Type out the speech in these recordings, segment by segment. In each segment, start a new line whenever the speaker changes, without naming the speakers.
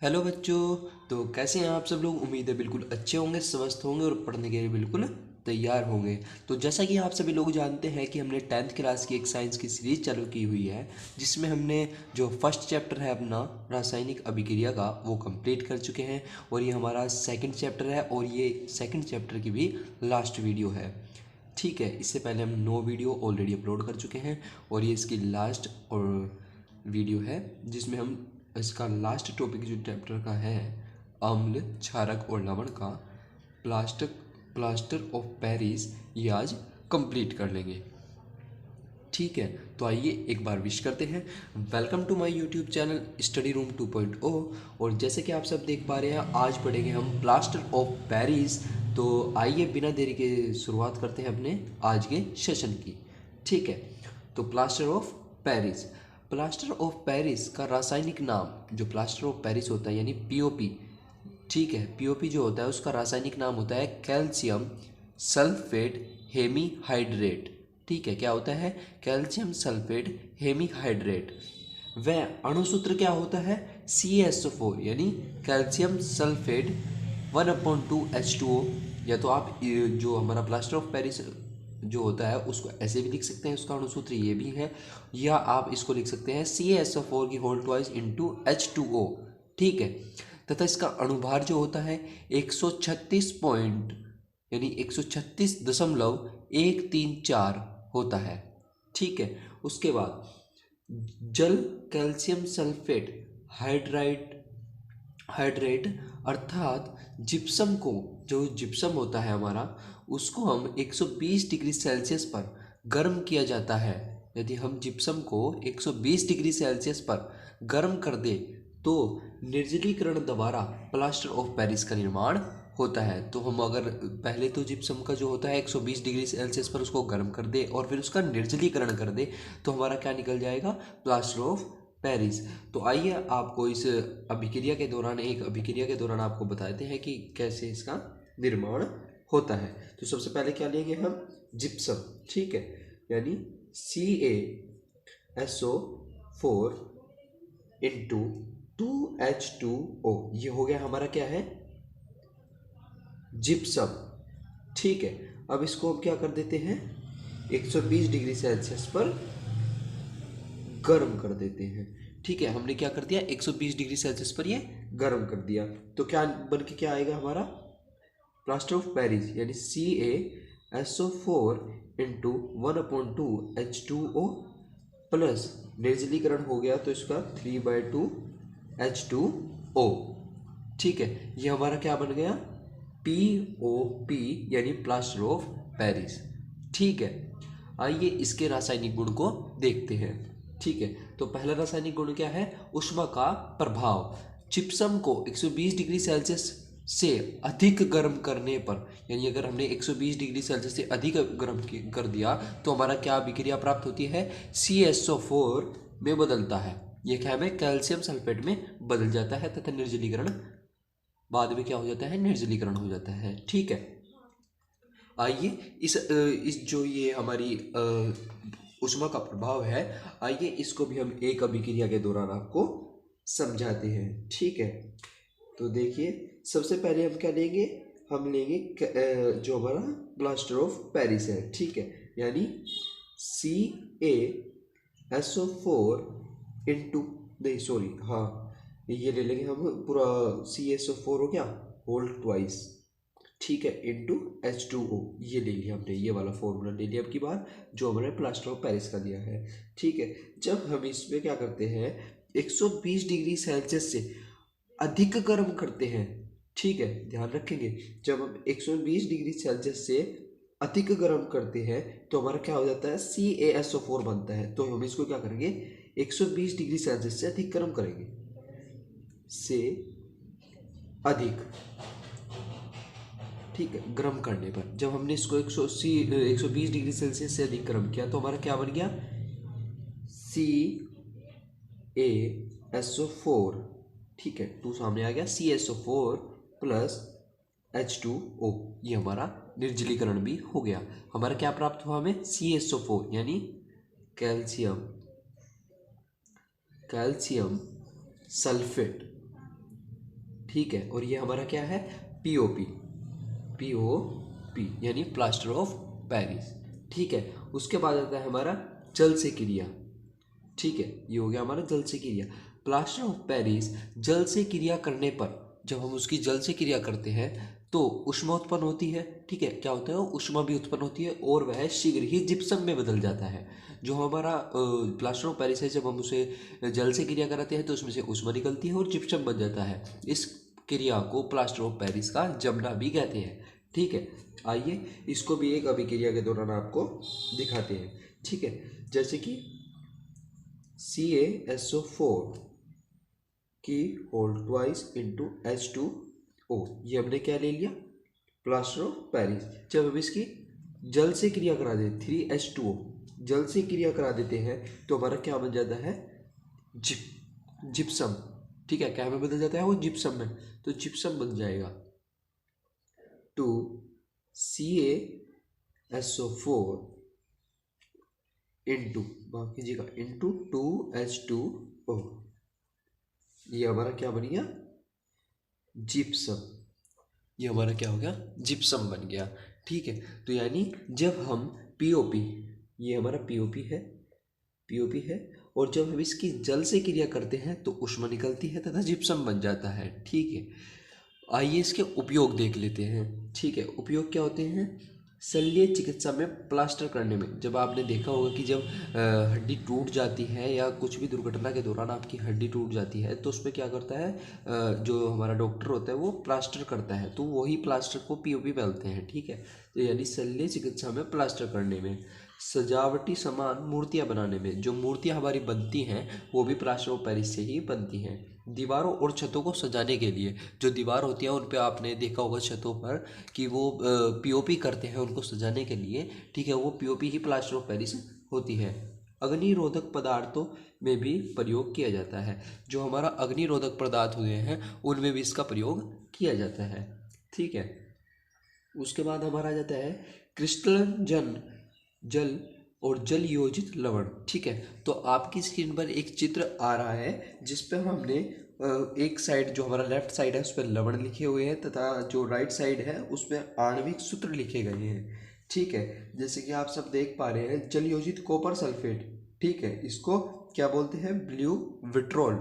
Hello बच्चों। तो कैसे हैं आप सब लोग। उम्मीद है बिल्कुल अच्छे होंगे, स्वस्थ होंगे और पढ़ने के लिए बिल्कुल तैयार होंगे। तो जैसा कि आप सभी लोग जानते हैं कि हमने 10th क्लास की एक साइंस की सीरीज चालू की हुई है, जिसमें हमने जो फर्स्ट चैप्टर है अपना रासायनिक अभिक्रिया का वो कंप्लीट कर चुके हैं। और ये हमारा सेकंड चैप्टर है और ये सेकंड चैप्टर की भी लास्ट वीडियो है। ठीक है, इससे पहले हम 9 वीडियो ऑलरेडी अपलोड कर चुके हैं और ये इसकी लास्ट और वीडियो है, जिसमें हम इसका लास्ट टॉपिक जो चैप्टर का है अम्ल क्षारक और लवण का प्लास्टर प्लास्टर ऑफ पेरिस, ये आज कंप्लीट कर लेंगे। ठीक है, तो आइए एक बार विश करते हैं। Welcome to my YouTube channel study room 2.0। और जैसे कि आप सब देख पा रहे हैं, आज पढ़ेंगे हम प्लास्टर ऑफ पेरिस। तो आइए बिना देरी के शुरुआत करते हैं अपने आज के सेशन की। ठीक है, तो plaster of Paris. Plaster of Paris का रासायनिक नाम जो प्लास्टर ऑफ पेरिस होता है यानी पीओपी। ठीक है, पीओपी जो होता है उसका रासायनिक नाम होता है कैल्शियम सल्फेट हेमीहाइड्रेट। ठीक है, क्या होता है? Calcium sulphate hemihydrate. वह अणुसूत्र क्या होता है? CaSO4 यानी कैल्शियम सल्फेट 1/2H2O। या तो आप जो हमारा प्लास्टर ऑफ पेरिस जो होता है उसको ऐसे भी लिख सकते हैं, उसका अणुसूत्र ये भी है, या आप इसको लिख सकते हैं CaSO4 की होल ट्वाइस इंटू H2O। ठीक है, तथा इसका अणुभार जो होता है 136 पॉइंट यानी 136.134 होता है। ठीक है, उसके बाद जल कैल्शियम सल्फेट हाइड्राइड हाइड्रेट अर्थात जिप्सम को, जो जिप्सम होता है हमारा, उसको हम 120 डिग्री सेल्सियस पर गर्म किया जाता है। यदि हम जिप्सम को 120 डिग्री सेल्सियस पर गर्म कर दे तो निर्जलीकरण द्वारा प्लास्टर ऑफ पेरिस का निर्माण होता है। तो हम अगर पहले तो जिप्सम का जो होता है 120 डिग्री सेल्सियस पर उसको गर्म कर दे और फिर उसका निर्जलीकरण कर दे तो हमारा क्या निकल जाएगा? Plaster of Paris. तो आइए आपको इस अभिक्रिया के दौरान आपको बताते हैं कि कैसे इसका निर्माण होता है। तो सबसे पहले क्या लेंगे हम? जिप्सम। ठीक है, यानी CaSO4 इंटू 2H2O, ये हो गया हमारा क्या है? जिप्सम। ठीक है, अब इसको हम क्या कर देते हैं? 120 डिग्री सेल्सियस पर गर्म कर देते हैं। ठीक है, हमने क्या कर दिया? 120 डिग्री सेल्सियस पर ये गर्म कर दिया। तो क्या बन के क्या आएगा हमारा? प्लास्टर ऑफ पेरिस यानी CaSO4 इंटू 1/2H2O प्लस निर्जलीकरण हो गया तो इसका 3/2H2O। ठीक है, ये हमारा क्या बन गया? POP यानी प्लास्टर ऑफ पेरिस। ठीक है, आइए इसके रासायनिक गुण को देखते हैं। ठीक है, तो पहला रासायनिक गुण क्या है? ऊष्मा का प्रभाव। जिप्सम को 120 डिग्री सेल्सियस से अधिक गर्म करने पर, यानी अगर हमने 120 डिग्री सेल्सियस से अधिक गर्म कर दिया तो हमारा क्या अभिक्रिया प्राप्त होती है? CaSO4 में बदलता है। यह क्या है? कैल्शियम सल्फेट में बदल जाता है तथा निर्जलीकरण बाद में क्या हो जाता है? निर्जलीकरण हो जाता है। ठीक है, आइए इस जो ये हमारी ऊष्मा का प्रभाव है, आइए इसको भी हम एक अभिक्रिया के दौरान आपको समझाते हैं। ठीक है, तो देखिए सबसे पहले हम क्या लेंगे? हम लेंगे जो हमारा प्लास्टर ऑफ पेरिस है। ठीक है, यानी CaSO4 इंटू, नहीं सॉरी, हाँ ये ले लेंगे हम पूरा। CaSO4 हो गया होल ट्वाइस, ठीक है, इंटू H2O, ये ले लिया हमने, ये वाला फॉर्मूला ले लिया अब की बार जो हमने प्लास्टर ऑफ पेरिस का दिया है। ठीक है, जब हम इसमें क्या करते हैं? 120 डिग्री सेल्सियस से अधिक गर्म करते हैं। ठीक है, ध्यान रखेंगे, जब हम 120 डिग्री सेल्सियस से अधिक गर्म करते हैं तो हमारा क्या हो जाता है? CaSO4 बनता है। तो हम इसको क्या करेंगे? 120 डिग्री सेल्सियस से अधिक गर्म करेंगे, से अधिक। ठीक है, गर्म करने पर जब हमने इसको 120 डिग्री सेल्सियस से अधिक गर्म किया तो हमारा क्या बन गया? CaSO4। ठीक है, 2 सामने आ गया, CaSO4 प्लस H2O, ये हमारा निर्जलीकरण भी हो गया। हमारा क्या प्राप्त हुआ हमें? CaSO4 यानी कैल्शियम सल्फेट ठीक है। और ये हमारा क्या है, पीओपी, पीओपी यानी प्लास्टर ऑफ पेरिस, ठीक है। उसके बाद आता है हमारा जल से क्रिया, ठीक है, ये हो गया हमारा जल से क्रिया। प्लास्टर ऑफ पेरिस जल से क्रिया करने पर, जब हम उसकी जल से क्रिया करते हैं तो ऊष्मा उत्पन्न होती है, ठीक है। क्या होता है, ऊष्मा भी उत्पन्न होती है और वह शीघ्र ही जिप्सम में बदल जाता है। जो हमारा प्लास्टर ऑफ पेरिस है, जब हम उसे जल से क्रिया कराते हैं तो उसमें से ऊष्मा निकलती है और जिप्सम बन जाता है। इस क्रिया को प्लास्टर ऑफ पेरिस का जमना भी कहते हैं, ठीक है। आइए इसको भी एक अभिक्रिया के दौरान आपको दिखाते हैं, ठीक है। जैसे कि CaSO4 की होल ट्वाइस इंटू H2O, ये हमने क्या ले लिया, प्लास्टर ऑफ पेरिस। जब हम इसकी जल से क्रिया करा दें, 3H2O जल से क्रिया करा देते हैं तो हमारा क्या बन जाता है, जिप्सम, ठीक है। क्या में बदल जाता है वो, जिप्सम में, तो जिप्सम बन जाएगा 2CaSO4 इंटू, माफ कीजिएगा, इंटू 2H2O, ये हमारा क्या बन गया, जिप्सम। ये हमारा क्या हो गया, जिप्सम बन गया, ठीक है। तो यानी जब हम पीओपी, ये हमारा पीओपी है, पीओपी है, और जब हम इसकी जल से क्रिया करते हैं तो ऊष्मा निकलती है तथा जिप्सम बन जाता है, ठीक है। आइए इसके उपयोग देख लेते हैं, ठीक है। उपयोग क्या होते हैं, शल्य चिकित्सा में प्लास्टर करने में। जब आपने देखा होगा कि जब हड्डी टूट जाती है या कुछ भी दुर्घटना के दौरान आपकी हड्डी टूट जाती है तो उसमें क्या करता है, जो हमारा डॉक्टर होता है वो प्लास्टर करता है, तो वही प्लास्टर को पीओपी बोलते हैं, ठीक है। तो यानी शल्य चिकित्सा में प्लास्टर करने में, सजावटी सामान मूर्तियाँ बनाने में, जो मूर्तियाँ हमारी बनती हैं वो भी प्लास्टर ऑफ पेरिस से ही बनती हैं। दीवारों और छतों को सजाने के लिए, जो दीवार होती है उन पे आपने देखा होगा छतों पर कि वो पीओपी करते हैं उनको सजाने के लिए, ठीक है, वो POP he plaster of Paris होती है। अग्निरोधक पदार्थों में भी प्रयोग किया जाता है, जो हमारा अग्निरोधक पदार्थ हुए हैं उनमें भी इसका प्रयोग किया जाता है, ठीक है। उसके बाद हमारा आ जाता है क्रिस्टलन जल और जल योजित लवण, ठीक है। तो आपकी स्क्रीन पर एक चित्र आ रहा है जिस पर हमने एक साइड, जो हमारा लेफ्ट साइड है उस पर लवण लिखे हुए हैं तथा जो राइट साइड है उस पर आणविक सूत्र लिखे गए हैं, ठीक है। जैसे कि आप सब देख पा रहे हैं, जल योजित कॉपर सल्फेट, ठीक है, इसको क्या बोलते हैं, ब्लू विट्रोल,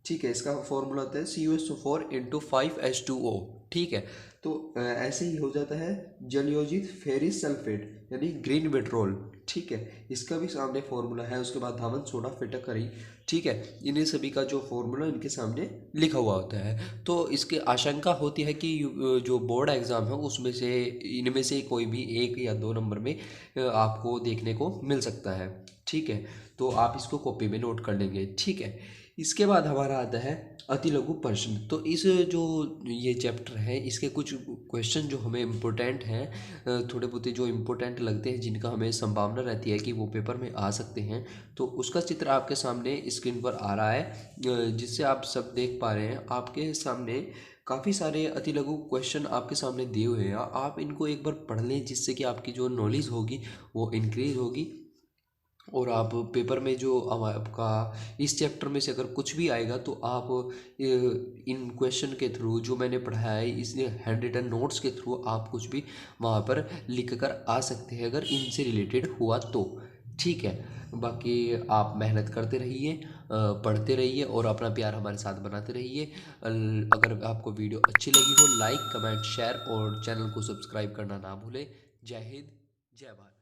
ठीक है। इसका फॉर्मूला होता है CuSO4 इंटू 5H2O, ठीक है। तो ऐसे ही हो जाता है जलयोजित फेरिस सल्फेट यानी ग्रीन विट्रोल, ठीक है, इसका भी सामने फॉर्मूला है। उसके बाद धावन सोडा फिटकरी, ठीक है, इन्हें सभी का जो फॉर्मूला इनके सामने लिखा हुआ होता है। तो इसकी आशंका होती है कि जो बोर्ड एग्ज़ाम है उसमें से इनमें से कोई भी 1 या 2 नंबर में आपको देखने को मिल सकता है, ठीक है। तो आप इसको कॉपी में नोट कर लेंगे, ठीक है। इसके बाद हमारा आता है अति लघु प्रश्न। तो इस जो ये चैप्टर है इसके कुछ क्वेश्चन जो हमें इम्पोर्टेंट हैं, थोड़े बहुत जो इम्पोर्टेंट लगते हैं, जिनका हमें संभावना रहती है कि वो पेपर में आ सकते हैं, तो उसका चित्र आपके सामने स्क्रीन पर आ रहा है, जिससे आप सब देख पा रहे हैं। आपके सामने काफ़ी सारे अति लघु क्वेश्चन आपके सामने दिए हुए हैं, आप इनको एक बार पढ़ लें जिससे कि आपकी जो नॉलेज होगी वो इंक्रीज होगी, और आप पेपर में जो आपका इस चैप्टर में से अगर कुछ भी आएगा तो आप इन क्वेश्चन के थ्रू जो मैंने पढ़ाया है, इस हैंड रिटन नोट्स के थ्रू आप कुछ भी वहाँ पर लिख कर आ सकते हैं अगर इनसे रिलेटेड हुआ तो, ठीक है। बाकी आप मेहनत करते रहिए, पढ़ते रहिए और अपना प्यार हमारे साथ बनाते रहिए। अगर आपको वीडियो अच्छी लगी हो, लाइक कमेंट शेयर और चैनल को सब्सक्राइब करना ना भूलें। जय हिंद, जय भारत।